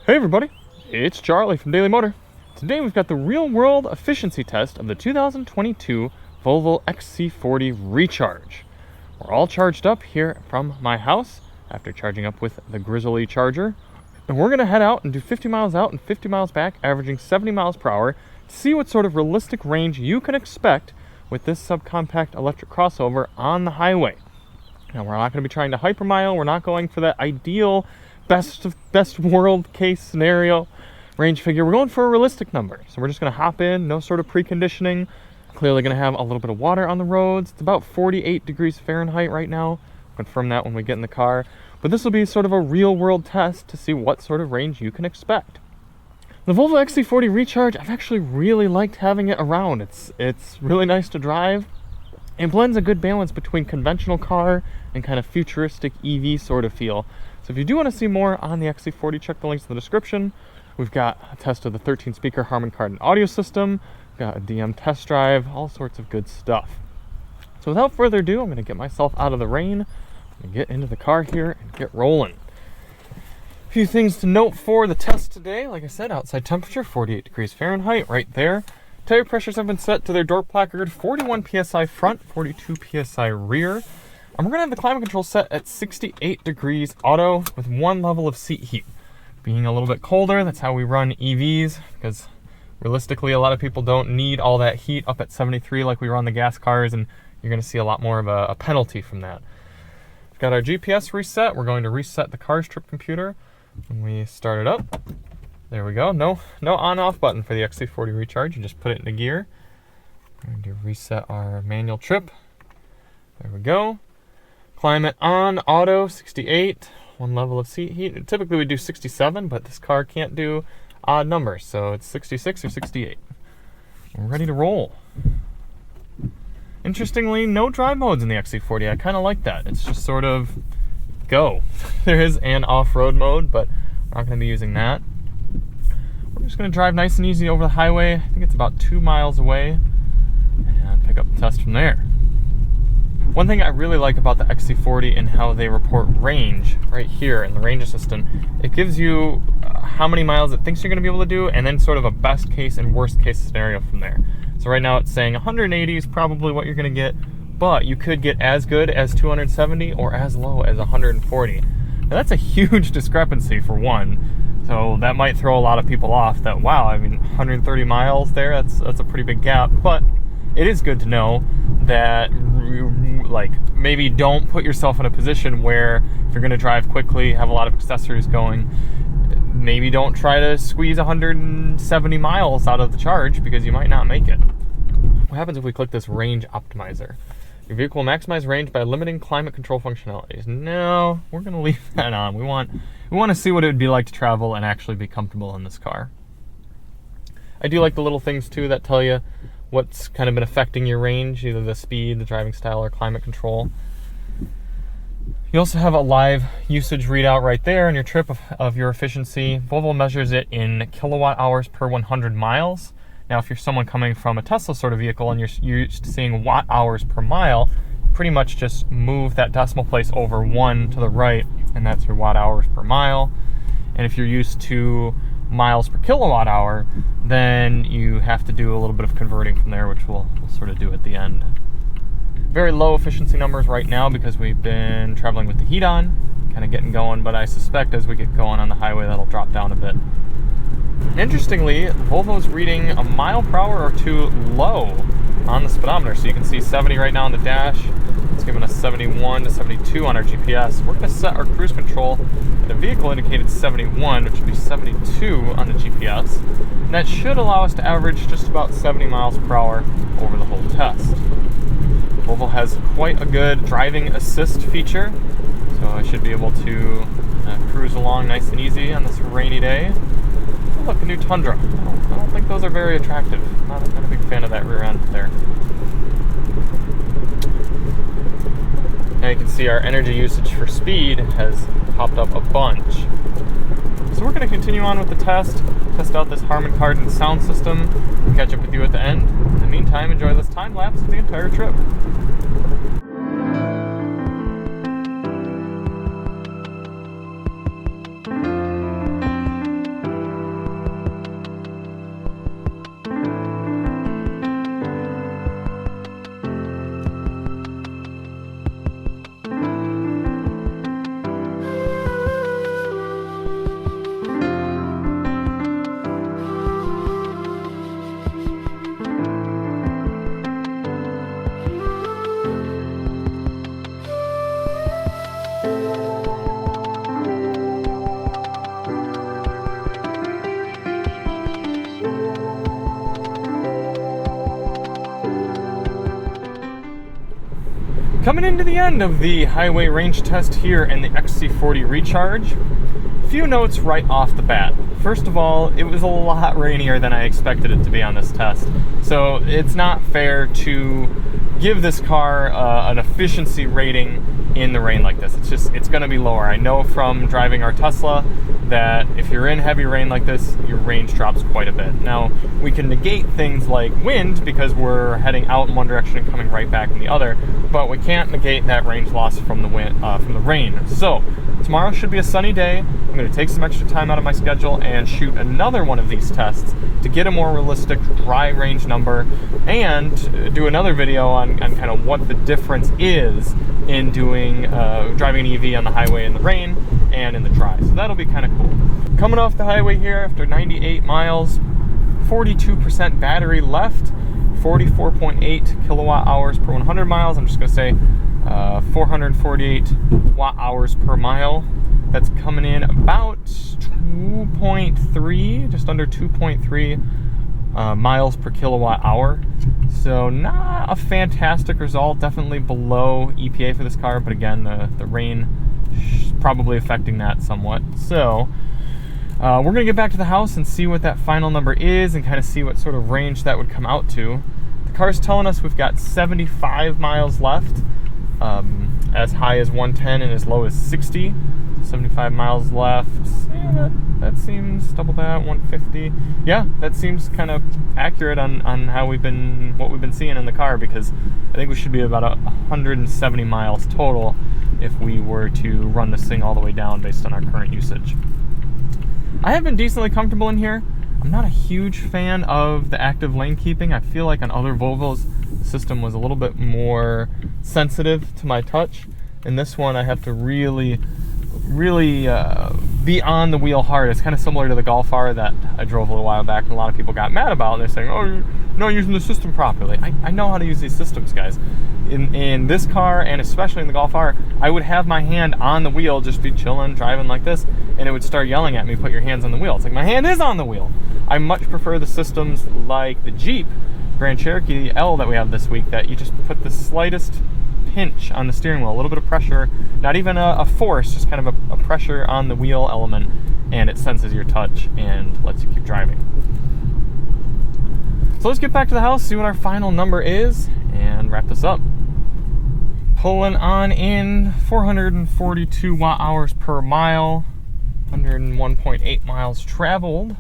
Hey everybody, it's Charlie from Daily Motor. Today we've got the real-world efficiency test of the 2022 Volvo XC40 Recharge. We're all charged up here from my house after charging up with the Grizzly charger. And we're going to head out and do 50 miles out and 50 miles back, averaging 70 miles per hour, to see what sort of realistic range you can expect with this subcompact electric crossover on the highway. Now, we're not going to be trying to hypermile. We're not going for that ideal best world case scenario range figure. We're going for a realistic number. So we're just going to hop in, no sort of preconditioning. Clearly going to have a little bit of water on the roads. It's about 48 degrees Fahrenheit right now. Confirm that when we get in the car. But this will be sort of a real world test to see what sort of range you can expect. The Volvo XC40 Recharge, I've actually really liked having it around. It's really nice to drive. It blends a good balance between conventional car and kind of futuristic EV sort of feel. So if you do want to see more on the XC40, check the links in the description. We've got a test of the 13-speaker Harman Kardon audio system, we've got a DM test drive, all sorts of good stuff. So without further ado, I'm going to get myself out of the rain and get into the car here and get rolling. A few things to note for the test today. Like I said, outside temperature 48 degrees Fahrenheit right there. Tire pressures have been set to their door placard, 41 psi front, 42 psi rear. And we're going to have the climate control set at 68 degrees auto with one level of seat heat. Being a little bit colder, that's how we run EVs, because realistically a lot of people don't need all that heat up at 73 like we run the gas cars, and you're going to see a lot more of a penalty from that. We've got our GPS reset. We're going to reset the car's trip computer when we start it up. There we go. No on-off button for the XC40 Recharge. You just put it into gear. We're going to reset our manual trip. There we go. Climate on, auto, 68, one level of seat heat. Typically we do 67, but this car can't do odd numbers, so it's 66 or 68. We're ready to roll. Interestingly, no drive modes in the XC40. I kind of like that. It's just sort of go. There is an off-road mode, but we're not going to be using that. We're just going to drive nice and easy over the highway. I think it's about 2 miles away, and pick up the test from there. One thing I really like about the XC40 and how they report range right here in the range assistant, it gives you how many miles it thinks you're going to be able to do, and then sort of a best case and worst case scenario from there. So right now it's saying 180 is probably what you're going to get, but you could get as good as 270 or as low as 140. Now that's a huge discrepancy for one, so that might throw a lot of people off that, wow, I mean 130 miles there, that's a pretty big gap, but it is good to know that, like, maybe don't put yourself in a position where if you're going to drive quickly, have a lot of accessories going, maybe don't try to squeeze 170 miles out of the charge because you might not make it. What happens if we click this range optimizer? Your vehicle will maximize range by limiting climate control functionalities. No, we're going to leave that on. We want to see what it would be like to travel and actually be comfortable in this car. I do like the little things too that tell you what's kind of been affecting your range, either the speed, the driving style, or climate control. You also have a live usage readout right there on your trip of your efficiency. Volvo measures it in kilowatt hours per 100 miles. Now, if you're someone coming from a Tesla sort of vehicle and you're used to seeing watt hours per mile, pretty much just move that decimal place over 1 to the right, and that's your watt hours per mile. And if you're used to miles per kilowatt hour, then you have to do a little bit of converting from there, which we'll sort of do at the end. Very low efficiency numbers right now because we've been traveling with the heat on, kind of getting going, but I suspect as we get going on the highway that'll drop down a bit. Interestingly, Volvo's reading a mile per hour or two low on the speedometer, so you can see 70 right now on the dash. It's giving us 71 to 72 on our GPS. We're going to set our cruise control at a vehicle indicated 71, which would be 72 on the GPS. And that should allow us to average just about 70 miles per hour over the whole test. Volvo has quite a good driving assist feature, so I should be able to cruise along nice and easy on this rainy day. Oh, look, a new Tundra. I don't think those are very attractive. Not a big fan of that rear end there. Now you can see our energy usage for speed has popped up a bunch. So we're going to continue on with the test out this Harman Kardon sound system, and catch up with you at the end. In the meantime, enjoy this time lapse of the entire trip. Coming into the end of the highway range test here in the XC40 Recharge, a few notes right off the bat. First of all, it was a lot rainier than I expected it to be on this test. So it's not fair to give this car an efficiency rating in the rain like this. It's gonna be lower. I know from driving our Tesla that if you're in heavy rain like this, your range drops quite a bit. Now, we can negate things like wind because we're heading out in one direction and coming right back in the other, but we can't negate that range loss from the wind, from the rain. So, tomorrow should be a sunny day. I'm gonna take some extra time out of my schedule and shoot another one of these tests to get a more realistic dry range number and do another video on kind of what the difference is in doing driving an EV on the highway in the rain and in the dry. So that'll be kind of cool. Coming off the highway here after 98 miles, 42% battery left, 44.8 kilowatt hours per 100 miles. I'm just gonna say 448 watt hours per mile. That's coming in about 2.3, just under 2.3 miles per kilowatt hour. So not a fantastic result, definitely below EPA for this car, but again, the rain is probably affecting that somewhat. So we're gonna get back to the house and see what that final number is and kind of see what sort of range that would come out to. The car's telling us we've got 75 miles left, as high as 110 and as low as 60. 75 miles left. Yeah, that seems double that, 150. Yeah, that seems kind of accurate on how what we've been seeing in the car, because I think we should be about 170 miles total if we were to run this thing all the way down based on our current usage. I have been decently comfortable in here. I'm not a huge fan of the active lane keeping. I feel like on other Volvos, the system was a little bit more sensitive to my touch. In this one, I have to really be on the wheel hard. It's kind of similar to the Golf R that I drove a little while back and a lot of people got mad about, and they're saying, oh, you're not using the system properly. I know how to use these systems, guys. In this car, and especially in the Golf R, I would have my hand on the wheel, just be chilling, driving like this, and it would start yelling at me, put your hands on the wheel. It's like, my hand is on the wheel. I much prefer the systems like the Jeep Grand Cherokee L that we have this week, that you just put the slightest pinch on the steering wheel, a little bit of pressure, not even a force, just kind of a pressure on the wheel element, and it senses your touch and lets you keep driving. So let's get back to the house, see what our final number is, and wrap this up. Pulling on in 442 watt hours per mile, 101.8 miles traveled.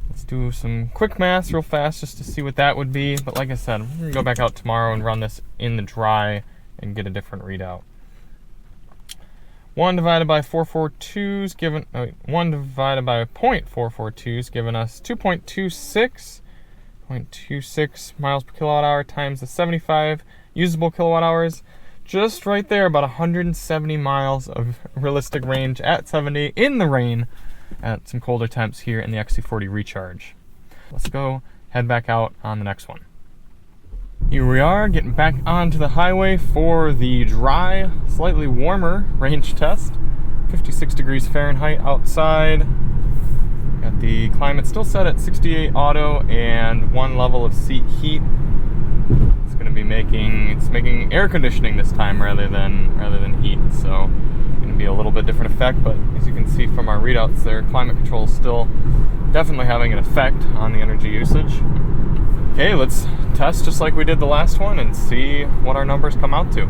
Let's do some quick math real fast just to see what that would be. But like I said, we're gonna go back out tomorrow and run this in the dry and get a different readout. 1 divided by 442 is given, 1 divided by 0.442 is giving us 2.26 miles per kilowatt hour times the 75 usable kilowatt hours. Just right there, about 170 miles of realistic range at 70 in the rain at some colder temps here in the XC40 Recharge. Let's go head back out on the next one. Here we are, getting back onto the highway for the dry, slightly warmer range test. 56 degrees Fahrenheit outside. Got the climate still set at 68 auto and 1 level of seat heat. It's going to be making air conditioning this time rather than heat, so going to be a little bit different effect. But as you can see from our readouts there, climate control is still definitely having an effect on the energy usage. Okay, let's test just like we did the last one and see what our numbers come out to.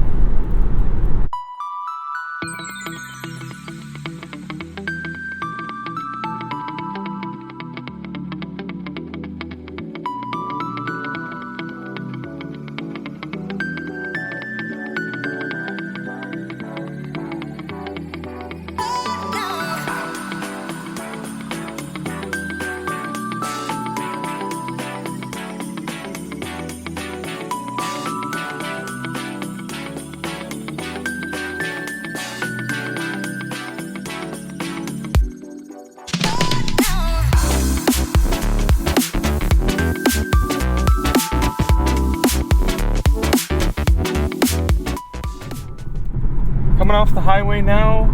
Coming off the highway now,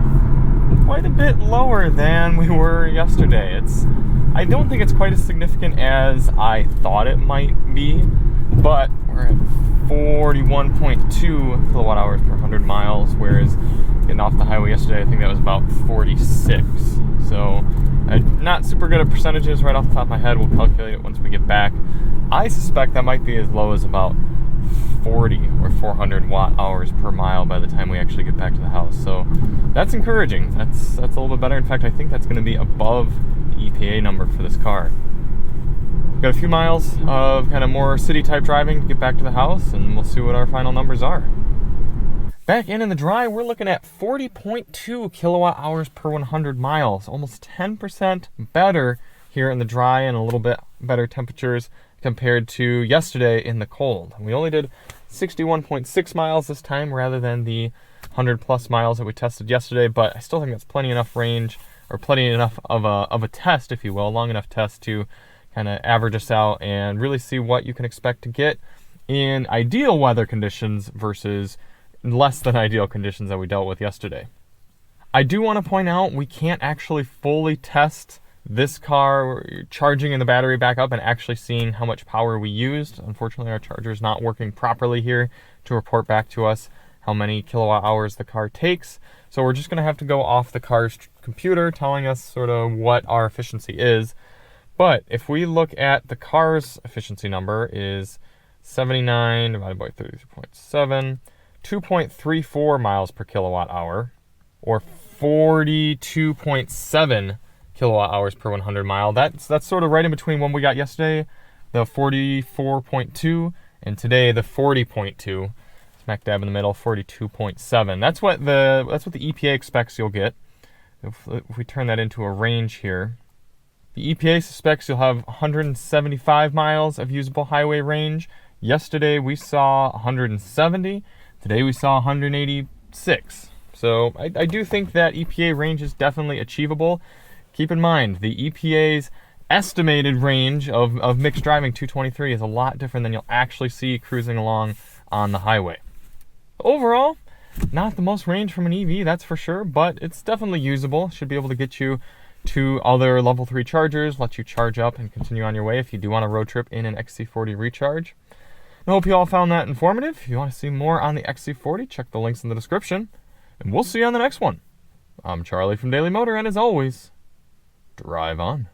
quite a bit lower than we were yesterday. I don't think it's quite as significant as I thought it might be, but we're at 41.2 kilowatt hours per 100 miles, whereas getting off the highway yesterday, I think that was about 46. So not super good at percentages right off the top of my head. We'll calculate it once we get back. I suspect that might be as low as about 40 or 400 watt hours per mile by the time we actually get back to the house. So that's encouraging. That's a little bit better. In fact, I think that's going to be above the EPA number for this car. Got a few miles of kind of more city type driving to get back to the house, and we'll see what our final numbers are. Back in the dry, we're looking at 40.2 kilowatt hours per 100 miles, almost 10% better here in the dry and a little bit better temperatures compared to yesterday in the cold. We only did 61.6 miles this time rather than the 100 plus miles that we tested yesterday, but I still think that's plenty enough range, or plenty enough of a test, if you will, a long enough test to kind of average us out and really see what you can expect to get in ideal weather conditions versus less than ideal conditions that we dealt with yesterday. I do want to point out we can't actually fully test this car charging in the battery back up and actually seeing how much power we used. Unfortunately, our charger is not working properly here to report back to us how many kilowatt hours the car takes. So we're just going to have to go off the car's computer telling us sort of what our efficiency is. But if we look at the car's efficiency number is 79 divided by 33.7, 2.34 miles per kilowatt hour, or 42.7 kilowatt hours per 100 mile. That's sort of right in between when we got yesterday, the 44.2, and today the 40.2. Smack dab in the middle, 42.7. That's what the EPA expects you'll get. If we turn that into a range here, the EPA suspects you'll have 175 miles of usable highway range. Yesterday we saw 170. Today we saw 186. So I do think that EPA range is definitely achievable. Keep in mind, the EPA's estimated range of mixed driving 223 is a lot different than you'll actually see cruising along on the highway. Overall, not the most range from an EV, that's for sure, but it's definitely usable. Should be able to get you to other level 3 chargers, let you charge up and continue on your way if you do want a road trip in an XC40 Recharge. I hope you all found that informative. If you want to see more on the XC40, check the links in the description, and we'll see you on the next one. I'm Charlie from Daily Motor, and as always, drive on.